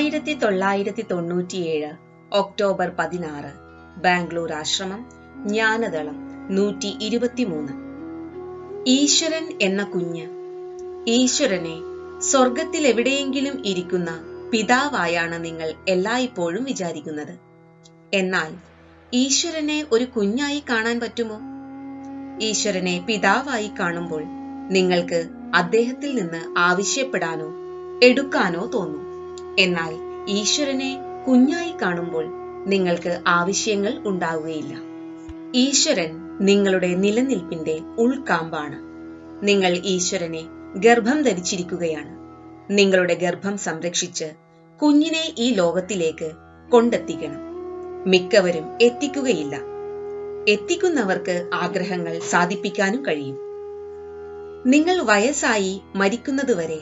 1997 October 16 Bangalore ആശ്രമം ജ്ഞാനദളം 123. ഈശ്വരൻ എന്ന കുഞ്ഞ്. ഈശ്വരനെ സ്വർഗത്തിലെവിടെയെങ്കിലും ഇരിക്കുന്ന പിതാവായാണ് നിങ്ങൾ എല്ലായ്പ്പോഴും വിചാരിക്കുന്നത്. എന്നാൽ ഈശ്വരനെ ഒരു കുഞ്ഞായി കാണാൻ പറ്റുമോ? ഈശ്വരനെ പിതാവായി കാണുമ്പോൾ നിങ്ങൾക്ക് അദ്ദേഹത്തിൽ നിന്ന് ആവശ്യപ്പെടാനോ എടുക്കാനോ തോന്നും. എന്നാൽ ഈശ്വരനെ കുഞ്ഞായി കാണുമ്പോൾ നിങ്ങൾക്ക് ആവശ്യങ്ങൾ ഉണ്ടാവുകയില്ല. ഈശ്വരൻ നിങ്ങളുടെ നിലനിൽപ്പിന്റെ ഉൾക്കാമ്പാണ്. നിങ്ങൾ ഈശ്വരനെ ഗർഭം ധരിച്ചിരിക്കുകയാണ്. നിങ്ങളുടെ ഗർഭം സംരക്ഷിച്ച് കുഞ്ഞിനെ ഈ ലോകത്തിലേക്ക് കൊണ്ടെത്തിക്കണം. മിക്കവരും എത്തിക്കുകയില്ല. എത്തിക്കുന്നവർക്ക് ആഗ്രഹങ്ങൾ സാധിപ്പിക്കാനും കഴിയും. നിങ്ങൾ വയസ്സായി മരിക്കുന്നതുവരെ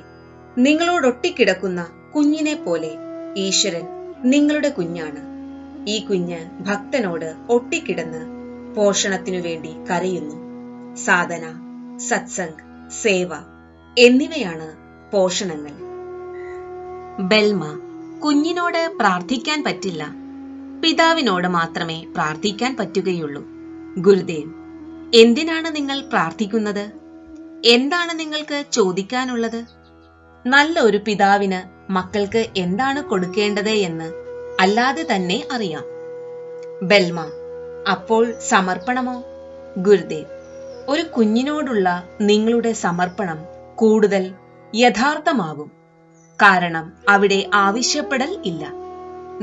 നിങ്ങളോടൊട്ടിക്കിടക്കുന്ന കുഞ്ഞിനെ പോലെ ഈശ്വരൻ നിങ്ങളുടെ കുഞ്ഞാണ്. ഈ കുഞ്ഞ് ഭക്തനോട് ഒട്ടിക്കിടന്ന് പോഷണത്തിനു വേണ്ടി കരയുന്നു. സാധന, സത്സംഗ്, സേവ എന്നിവയാണ് പോഷണങ്ങൾ. ബെൽമ: കുഞ്ഞിനോട് പ്രാർത്ഥിക്കാൻ പറ്റില്ല, പിതാവിനോട് മാത്രമേ പ്രാർത്ഥിക്കാൻ പറ്റുകയുള്ളൂ. ഗുരുദേവ്: എന്തിനാണ് നിങ്ങൾ പ്രാർത്ഥിക്കുന്നത്? എന്താണ് നിങ്ങൾക്ക് ചോദിക്കാനുള്ളത്? നല്ല ഒരു പിതാവിന് മക്കൾക്ക് എന്താണ് കൊടുക്കേണ്ടത് എന്ന് അല്ലാതെ തന്നെ അറിയാം. ബെൽമ: അപ്പോൾ സമർപ്പണമോ? ഗുരുദേവ്: ഒരു കുഞ്ഞിനോടുള്ള നിങ്ങളുടെ സമർപ്പണം കൂടുതൽ യഥാർത്ഥമാകും. കാരണം അവിടെ ആവശ്യപ്പെടൽ ഇല്ല.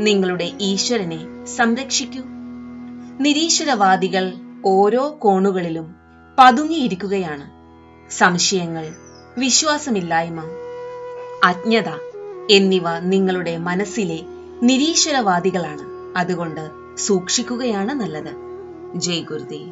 നിങ്ങളുടെ ഈശ്വരനെ സംരക്ഷിക്കൂ. നിരീശ്വരവാദികൾ ഓരോ കോണുകളിലും പതുങ്ങിയിരിക്കുകയാണ്. സംശയങ്ങൾ, വിശ്വാസമില്ലായ്മ, അജ്ഞത എന്നിവ നിങ്ങളുടെ മനസ്സിലെ നിരീശ്വരവാദികളാണ്. അതുകൊണ്ട് സൂക്ഷിക്കുകയാണ് നല്ലത്. ജയ് ഗുരുദേവ്.